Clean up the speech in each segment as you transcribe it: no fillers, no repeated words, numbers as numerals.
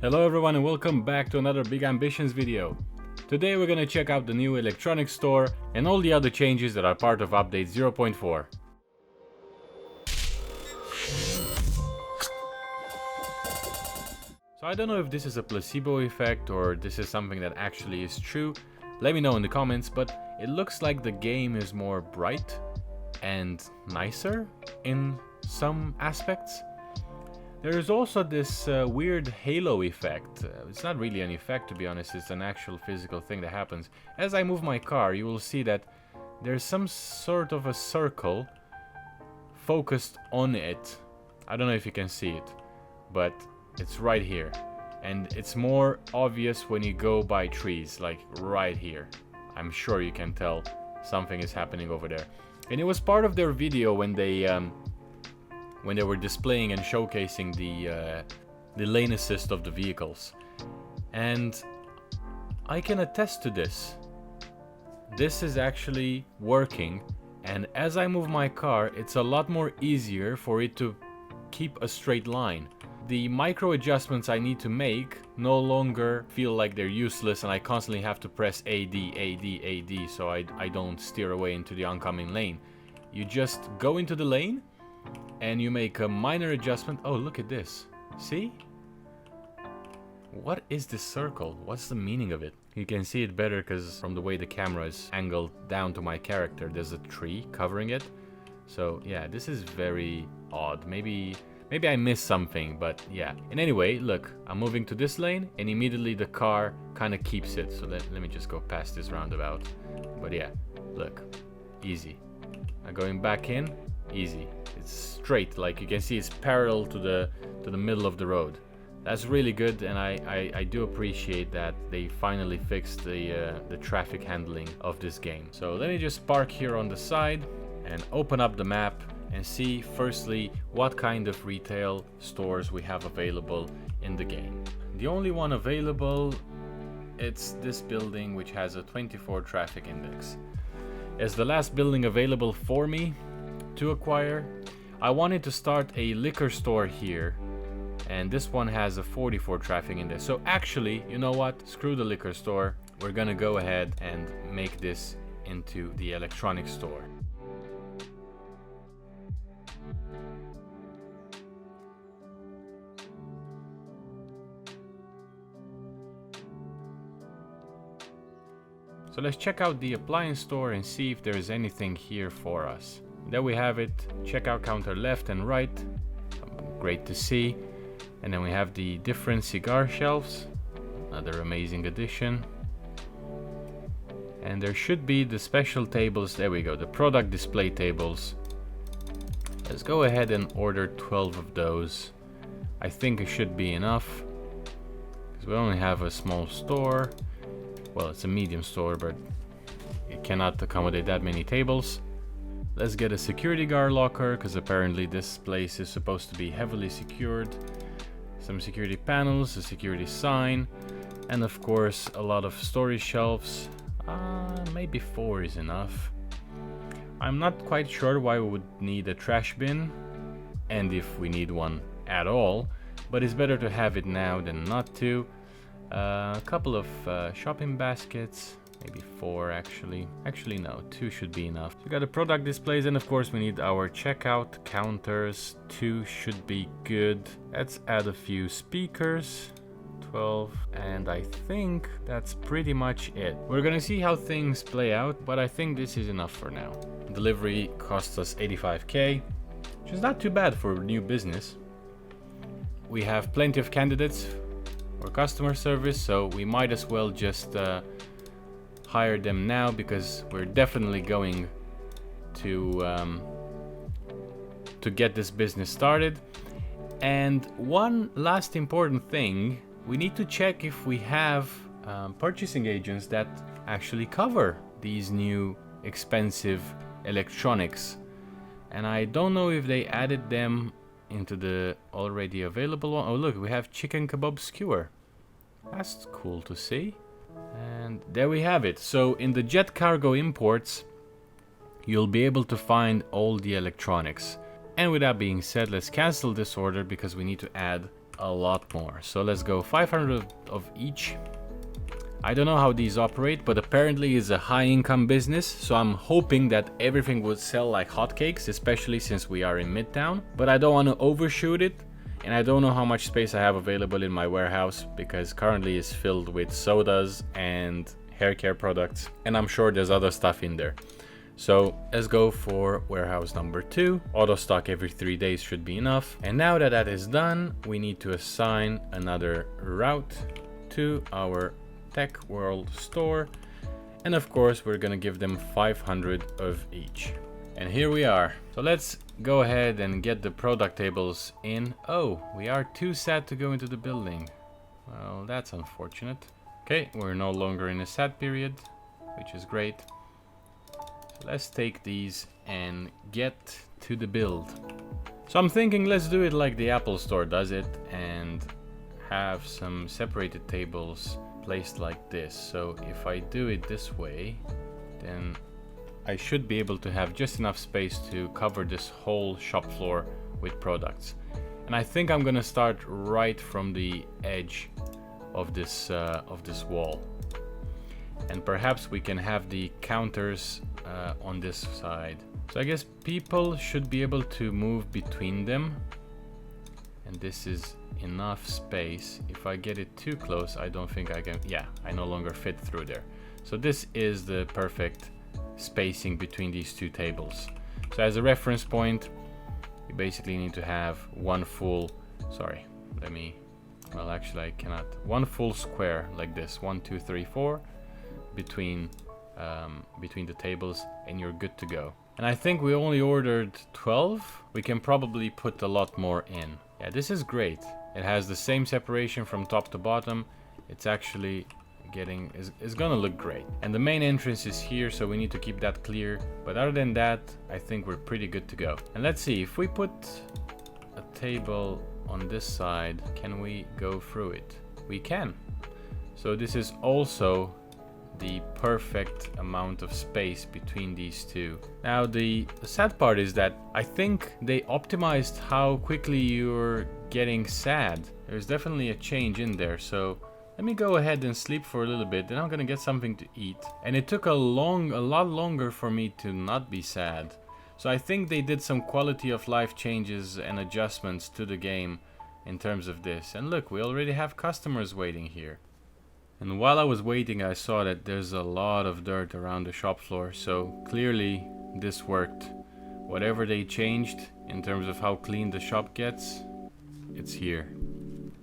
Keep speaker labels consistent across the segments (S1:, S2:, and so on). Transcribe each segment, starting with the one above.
S1: Hello everyone and welcome back to another Big Ambitions video. Today we're gonna check out the new electronics store and all the other changes that are part of update 0.4. So I don't know if this is a placebo effect or this is something that actually is true. Let me know in the comments, but it looks like the game is more bright and nicer in some aspects. There is also this weird halo effect. It's not really an effect, to be honest, it's an actual physical thing that happens. As I move my car, you will see that there's some sort of a circle focused on it. I don't know if you can see it, but it's right here. And it's more obvious when you go by trees, like right here. I'm sure you can tell something is happening over there. And it was part of their video when they were displaying and showcasing the lane assist of the vehicles. And I can attest to this. This is actually working, and as I move my car, it's a lot more easier for it to keep a straight line. The micro adjustments I need to make no longer feel like they're useless and I constantly have to press AD, so I don't steer away into the oncoming lane. You just go into the lane and you make a minor adjustment. Oh, look at this. See? What is this circle? What's the meaning of it? You can see it better because from the way the camera is angled down to my character, there's a tree covering it. So yeah, this is very odd. Maybe I missed something, but yeah. And anyway, look, I'm moving to this lane and immediately the car kind of keeps it. So let me just go past this roundabout. But yeah, look, easy. I'm going back in, easy. It's straight, like you can see it's parallel to the middle of the road. That's really good, and I do appreciate that they finally fixed the traffic handling of this game. So let me just park here on the side and open up the map and see firstly what kind of retail stores we have available in the game. The only one available, it's this building, which has a 24 traffic index. As the last building available for me to acquire, I wanted to start a liquor store here, and this one has a 44 traffic index. So actually, you know what? Screw the liquor store. We're gonna go ahead and make this into the electronics store. So let's check out the appliance store and see if there is anything here for us. There we have it, checkout counter left and right, great to see. And then we have the different cigar shelves, another amazing addition. And there should be the special tables, there we go, the product display tables. Let's go ahead and order 12 of those. I think it should be enough, because we only have a small store. Well, it's a medium store, but it cannot accommodate that many tables. Let's get a security guard locker, because apparently this place is supposed to be heavily secured. Some security panels, a security sign, and of course a lot of storage shelves. Maybe 4 is enough. I'm not quite sure why we would need a trash bin, and if we need one at all, but it's better to have it now than not to. A couple of shopping baskets. Maybe 4 actually. Actually no, 2 should be enough. We got the product displays, and of course we need our checkout counters. 2 should be good. Let's add a few speakers. 12, and I think that's pretty much it. We're gonna see how things play out, but I think this is enough for now. Delivery costs us 85k, which is not too bad for new business. We have plenty of candidates for customer service, so we might as well just hire them now, because we're definitely going to get this business started. And one last important thing, we need to check if we have purchasing agents that actually cover these new expensive electronics. And I don't know if they added them into the already available one. Oh look, we have chicken kebab skewer. That's cool to see. And there we have it. So in the Jet Cargo imports, you'll be able to find all the electronics. And with that being said, let's cancel this order because we need to add a lot more. So let's go 500 of each. I don't know how these operate, but apparently it's a high income business, so I'm hoping that everything would sell like hotcakes, especially since we are in Midtown. But I don't want to overshoot it, and I don't know how much space I have available in my warehouse, because currently it's filled with sodas and hair care products, and I'm sure there's other stuff in there. So let's go for warehouse number 2. Auto stock every 3 days should be enough. And now that that is done, we need to assign another route to our Tech World store, and of course we're gonna give them 500 of each. And here we are. So let's go ahead and get the product tables in. Oh, we are too sad to go into the building. Well, that's unfortunate. Okay, we're no longer in a sad period, which is great. So let's take these and get to the build. So I'm thinking let's do it like the Apple Store does it and have some separated tables placed like this. So if I do it this way, then I should be able to have just enough space to cover this whole shop floor with products. And I think I'm gonna start right from the edge of this wall. And perhaps we can have the counters on this side. So I guess people should be able to move between them. And this is enough space. If I get it too close, I don't think I can. Yeah, I no longer fit through there. So this is the perfect spacing between these two tables. So as a reference point, you basically need to have one full, sorry, well actually I cannot, one full square like this, 1 2 3 4 between the tables, and you're good to go. And I think we only ordered 12. We can probably put a lot more in. Yeah, this is great. It has the same separation from top to bottom. It's actually it's gonna look great. And the main entrance is here, so we need to keep that clear. But other than that, I think we're pretty good to go. And let's see, if we put a table on this side, can we go through it? We can. So this is also the perfect amount of space between these two. Now the sad part is that I think they optimized how quickly you're getting sad. There's definitely a change in there, so let me go ahead and sleep for a little bit, then I'm gonna get something to eat. And it took a lot longer for me to not be sad. So I think they did some quality of life changes and adjustments to the game in terms of this. And look, we already have customers waiting here. And while I was waiting, I saw that there's a lot of dirt around the shop floor, so clearly this worked. Whatever they changed in terms of how clean the shop gets, it's here.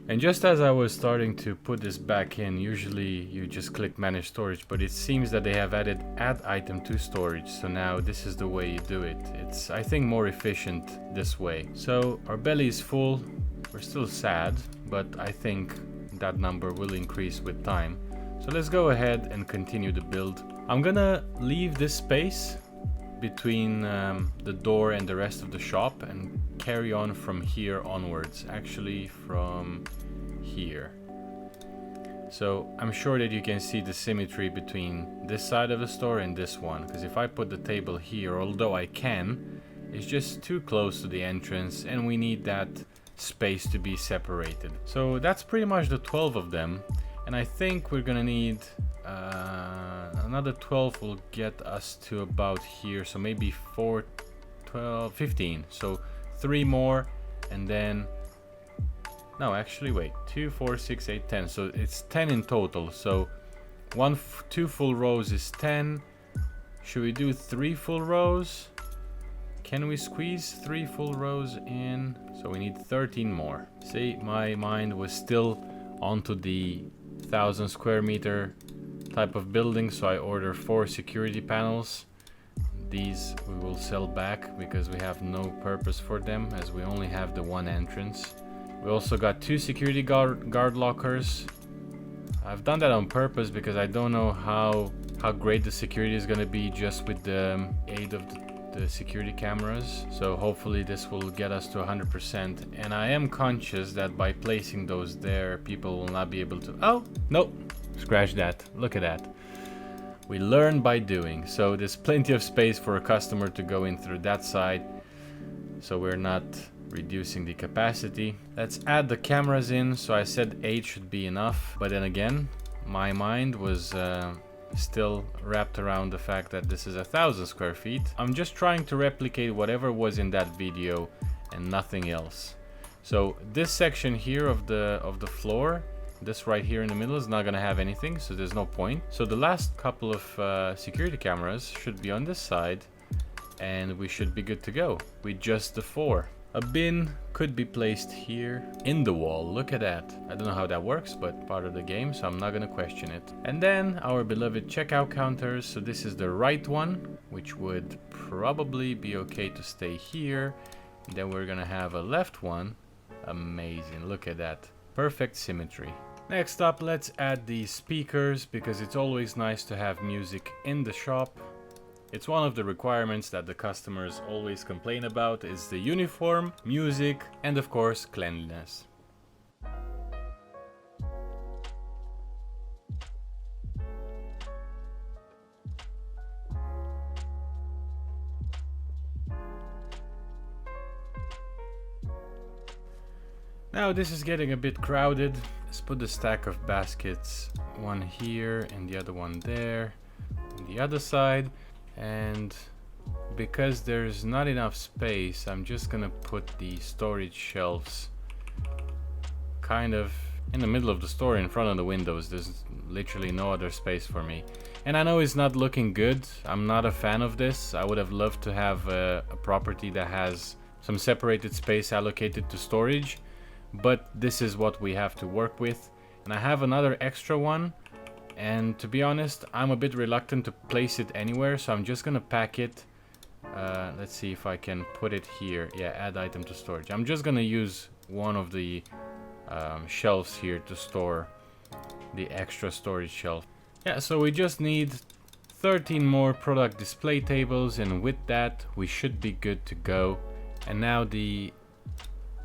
S1: And just as I was starting to put this back in, usually you just click manage storage, but it seems that they have added add item to storage, so now this is the way you do it. It's, I think, more efficient this way. So our belly is full, we're still sad, but I think that number will increase with time. So let's go ahead and continue the build. I'm gonna leave this space between the door and the rest of the shop and carry on from here onwards, actually from here. So I'm sure that you can see the symmetry between this side of the store and this one, because if I put the table here, although I can, it's just too close to the entrance and we need that space to be separated. So that's pretty much the 12 of them, and I think we're gonna need another 12 will get us to about here, so maybe 4, 12, 15. So 3 more, and then no, actually wait, 2, 4, 6, 8, 10. So it's 10 in total. So 2 full rows is 10. Should we do 3 full rows? Can we squeeze 3 full rows in? So we need 13 more. See, my mind was still onto the 1,000 square meter type of building, so I order 4 security panels. These we will sell back because we have no purpose for them, as we only have the one entrance. We also got 2 security guard lockers. I've done that on purpose because I don't know how great the security is going to be just with the aid of the security cameras. So hopefully this will get us to 100%. And I am conscious that by placing those there, people will not be able to... Oh, nope. Scratch that. Look at that. We learn by doing. So there's plenty of space for a customer to go in through that side. So we're not reducing the capacity. Let's add the cameras in. So I said 8 should be enough, but then again, my mind was still wrapped around the fact that this is 1,000 square feet. I'm just trying to replicate whatever was in that video and nothing else. So this section here of the floor, this right here in the middle, is not gonna have anything, so there's no point. So the last couple of security cameras should be on this side, and we should be good to go with just the 4. A bin could be placed here in the wall. Look at that. I don't know how that works, but part of the game, so I'm not gonna question it. And then our beloved checkout counters. So this is the right one, which would probably be okay to stay here. And then we're gonna have a left one. Amazing, look at that. Perfect symmetry. Next up, let's add the speakers, because it's always nice to have music in the shop. It's one of the requirements that the customers always complain about, is the uniform, music, and of course cleanliness. Now this is getting a bit crowded. Let's put the stack of baskets, one here and the other one there, on the other side. And because there's not enough space, I'm just gonna put the storage shelves kind of in the middle of the store in front of the windows. There's literally no other space for me. And I know it's not looking good. I'm not a fan of this. I would have loved to have a property that has some separated space allocated to storage, but this is what we have to work with. And I have another extra one. And to be honest, I'm a bit reluctant to place it anywhere, so I'm just gonna pack it. Let's see if I can put it here. Yeah, add item to storage. I'm just gonna use one of the shelves here to store the extra storage shelf. Yeah, so we just need 13 more product display tables, and with that, we should be good to go. And now the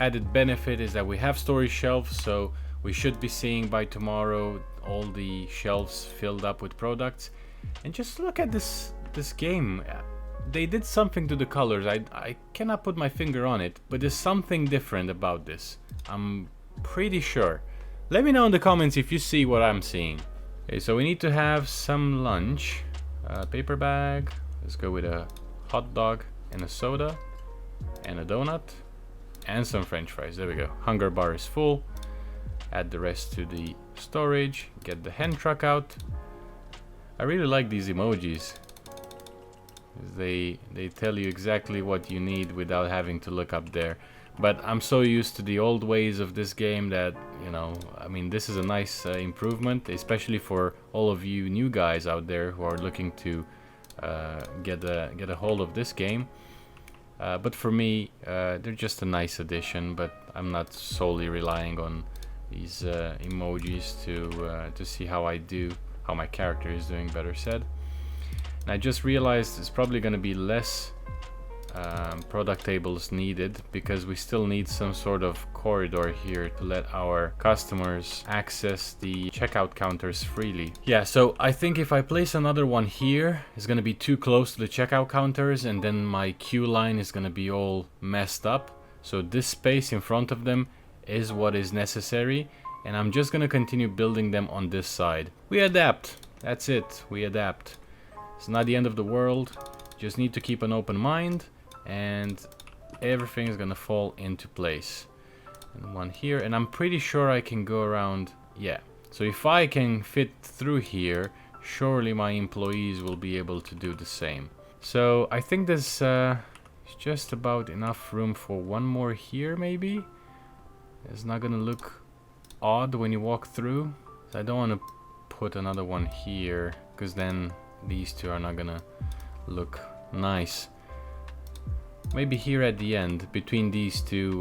S1: added benefit is that we have storage shelves, so we should be seeing by tomorrow all the shelves filled up with products. And just look at this game. They did something to the colors. I cannot put my finger on it, but there's something different about this. I'm pretty sure. Let me know in the comments if you see what I'm seeing. Okay, so we need to have some lunch. Paper bag. Let's go with a hot dog and a soda and a donut and some french fries. There we go. Hunger bar is full. Add the rest to the storage. Get the hand truck out. I really like these emojis. They tell you exactly what you need without having to look up there. But I'm so used to the old ways of this game that, you know, I mean, this is a nice improvement, especially for all of you new guys out there who are looking to get a hold of this game. But for me, they're just a nice addition, but I'm not solely relying on these emojis to see how my character is doing, better said. And I just realized it's probably going to be less product tables needed, because we still need some sort of corridor here to let our customers access the checkout counters freely. Yeah, so I think if I place another one here, it's going to be too close to the checkout counters, and then my queue line is going to be all messed up. So this space in front of them is what is necessary, and I'm just going to continue building them on this side. We adapt. That's it. We adapt. It's not the end of the world. Just need to keep an open mind, and everything is gonna fall into place. And one here, and I'm pretty sure I can go around. Yeah, so if I can fit through here, surely my employees will be able to do the same. So I think there's just about enough room for one more here, maybe. It's not gonna look odd when you walk through. So I don't want to put another one here, because then these two are not gonna look nice. Maybe here at the end, between these two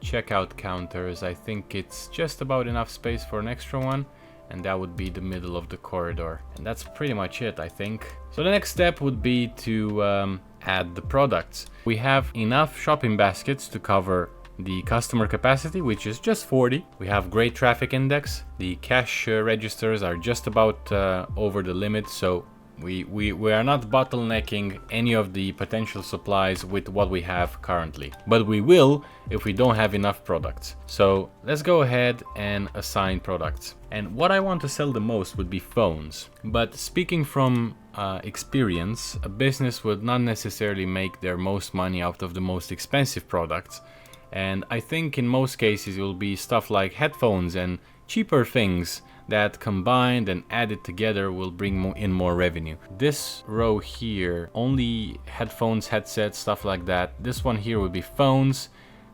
S1: checkout counters, I think it's just about enough space for an extra one, and that would be the middle of the corridor. And that's pretty much it, I think. So the next step would be to add the products. We have enough shopping baskets to cover the customer capacity, which is just 40. We have great traffic index. The cash registers are just about over the limit, so We are not bottlenecking any of the potential supplies with what we have currently, but we will if we don't have enough products. So let's go ahead and assign products. And what I want to sell the most would be phones. But speaking from experience, a business would not necessarily make their most money out of the most expensive products. And I think in most cases it will be stuff like headphones and cheaper things that combined and added together will bring in more revenue. This row here, only headphones, headsets, stuff like that. This one here would be phones,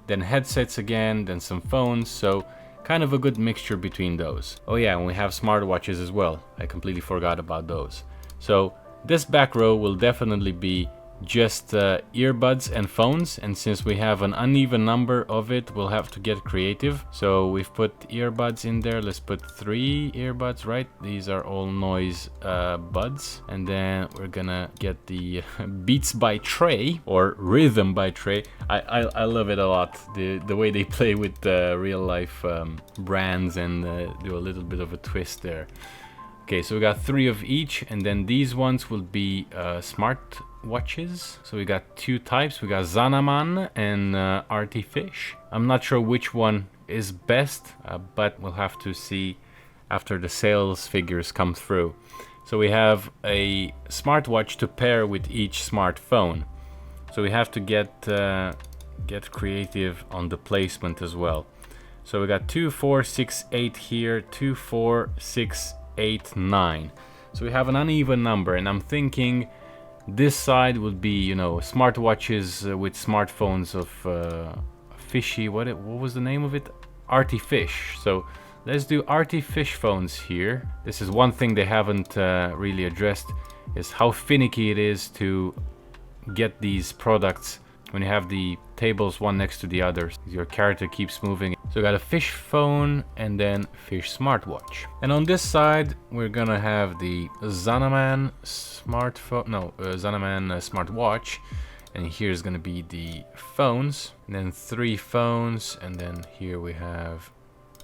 S1: then headsets again, then some phones. So kind of a good mixture between those. Oh yeah, and we have smartwatches as well. I completely forgot about those. So this back row will definitely be just earbuds and phones, and since we have an uneven number of it, we'll have to get creative. So we've put earbuds in there. Let's put 3 earbuds, right? These are all noise buds, and then we're gonna get the Beats by Trey or Rhythm by Trey. I love it a lot, the way they play with real life brands and do a little bit of a twist there. Okay, so we got 3 of each, and then these ones will be smart watches. So we got 2 types. We got Zanaman and Artifish. I'm not sure which one is best, but we'll have to see after the sales figures come through. So we have a smartwatch to pair with each smartphone. So we have to get creative on the placement as well. So we got 2, 4, 6, 8 here, 2, 4, 6, 8, 9. So we have an uneven number, and I'm thinking this side would be, you know, smartwatches with smartphones of fishy, what was the name of it? Artifish. So let's do Artifish phones here. This is one thing they haven't really addressed, is how finicky it is to get these products when you have the tables one next to the other. Your character keeps moving. So we got a fish phone and then fish smartwatch. And on this side, we're gonna have the Zanaman smartphone, no, Zanaman smartwatch. And here's gonna be the phones, and then 3 phones, and then here we have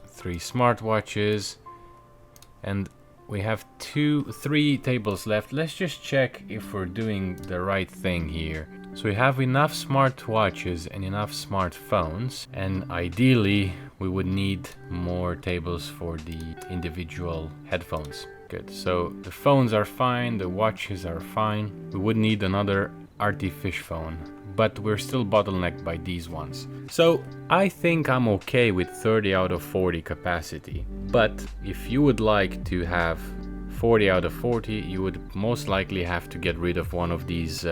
S1: 3 smartwatches, and we have 3 tables left. Let's just check if we're doing the right thing here. So we have enough smartwatches and enough smartphones, and ideally we would need more tables for the individual headphones. Good, so the phones are fine, the watches are fine. We would need another Artifish phone, but we're still bottlenecked by these ones. So I think I'm okay with 30 out of 40 capacity, but if you would like to have 40 out of 40, you would most likely have to get rid of one of these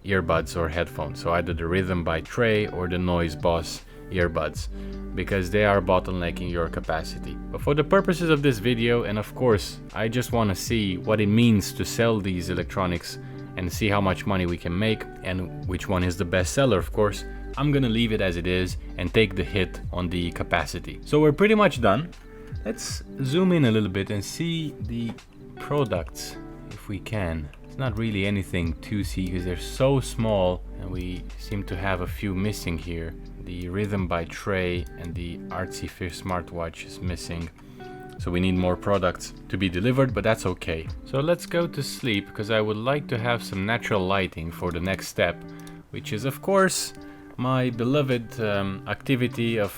S1: earbuds or headphones. So either the Rhythm by Trey or the Noise Boss earbuds, because they are bottlenecking your capacity. But for the purposes of this video, and of course I just want to see what it means to sell these electronics and see how much money we can make and which one is the best seller, of course, I'm gonna leave it as it is and take the hit on the capacity. So we're pretty much done. Let's zoom in a little bit and see the products if we can. It's not really anything to see because they're so small, and we seem to have a few missing here. The Rhythm by Trey and the Artsy Fish smartwatch is missing. So we need more products to be delivered, but that's okay. So let's go to sleep, because I would like to have some natural lighting for the next step, which is of course my beloved activity of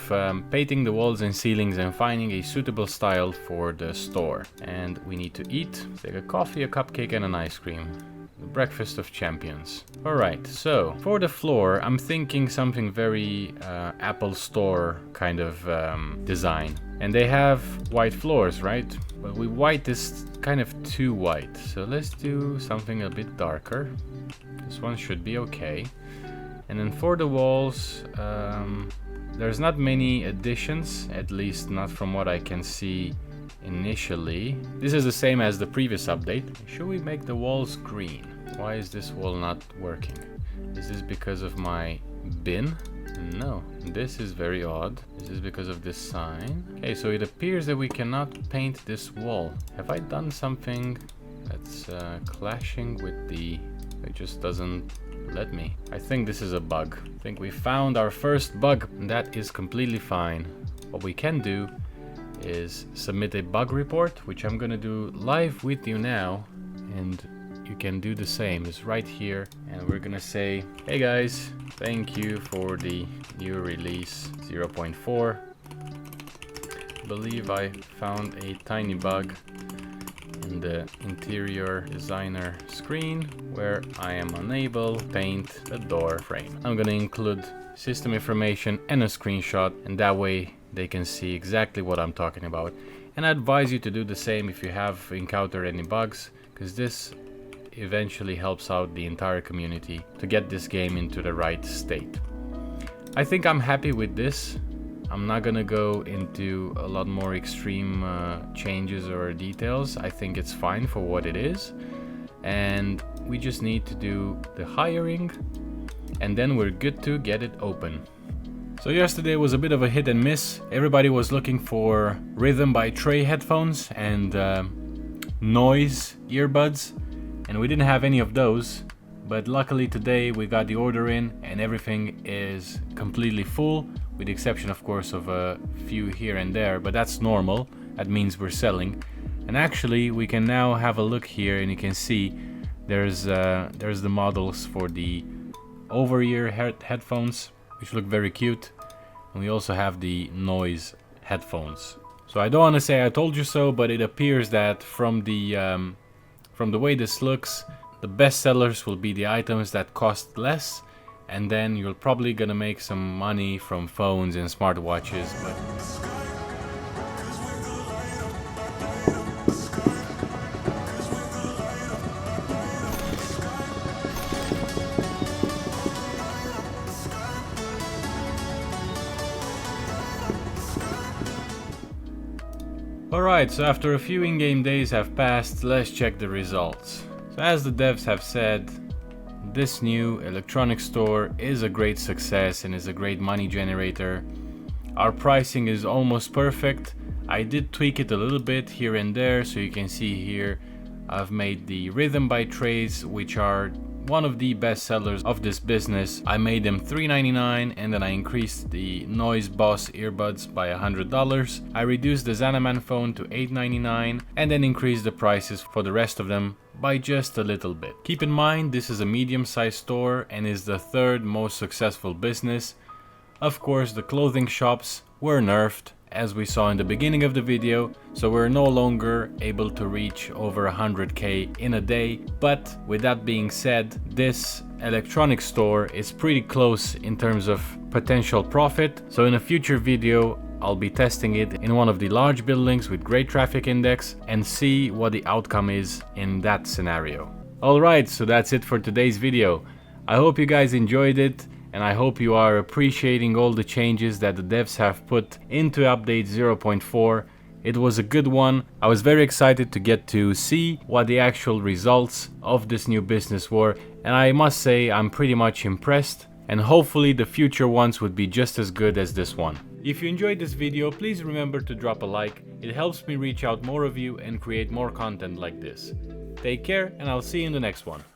S1: painting the walls and ceilings and finding a suitable style for the store. And we need to eat, take a coffee, a cupcake and an ice cream. The breakfast of champions. Alright, so for the floor, I'm thinking something very Apple Store kind of design. And they have white floors, right? But white is kind of too white. So let's do something a bit darker. This one should be okay. And then for the walls, there's not many additions, at least not from what I can see initially. This is the same as the previous update. Should we make the walls green? Why is this wall not working? Is this because of my bin? No, this is very odd. Is this because of this sign? Okay, so it appears that we cannot paint this wall. Have I done something that's clashing with the... It just doesn't let me. I think this is a bug. I think we found our first bug, and that is completely fine. What we can do is submit a bug report, which I'm gonna do live with you now. And you can do the same. It's right here, and we're gonna say, hey guys, thank you for the new release 0.4. Believe I found a tiny bug in the interior designer screen where I am unable to paint the door frame. I'm gonna include system information and a screenshot, and that way they can see exactly what I'm talking about. And I advise you to do the same if you have encountered any bugs, because this eventually helps out the entire community to get this game into the right state. I think I'm happy with this. I'm not gonna go into a lot more extreme changes or details. I think it's fine for what it is, and we just need to do the hiring, and then we're good to get it open. So yesterday was a bit of a hit and miss. Everybody was looking for Rhythm by Trey headphones and noise earbuds, and we didn't have any of those. But luckily today we got the order in and everything is completely full, with the exception of course of a few here and there, but that's normal. That means we're selling. And actually we can now have a look here, and you can see there's the models for the over-ear headphones, which look very cute, and we also have the noise headphones. So I don't want to say I told you so, but it appears that from the way this looks, the best sellers will be the items that cost less, and then you're probably gonna make some money from phones and smartwatches. Alright, so after a few in-game days have passed, let's check the results. So as the devs have said, this new electronics store is a great success and is a great money generator. Our pricing is almost perfect. I did tweak it a little bit here and there, so you can see here I've made the Rhythm by Trays, which are one of the best sellers of this business. I made them $3.99, and then I increased the Noise Boss earbuds by $100. I reduced the Xanaman phone to $8.99, and then increased the prices for the rest of them by just a little bit. Keep in mind, this is a medium-sized store and is the third most successful business. Of course, the clothing shops were nerfed, as we saw in the beginning of the video, so we're no longer able to reach over 100k in a day. But with that being said, this electronics store is pretty close in terms of potential profit. So in a future video, I'll be testing it in one of the large buildings with great traffic index and see what the outcome is in that scenario. Alright, so that's it for today's video. I hope you guys enjoyed it, and I hope you are appreciating all the changes that the devs have put into update 0.4. It was a good one. I was very excited to get to see what the actual results of this new business were, and I must say I'm pretty much impressed, and hopefully the future ones would be just as good as this one. If you enjoyed this video, please remember to drop a like. It helps me reach out more of you and create more content like this. Take care, and I'll see you in the next one.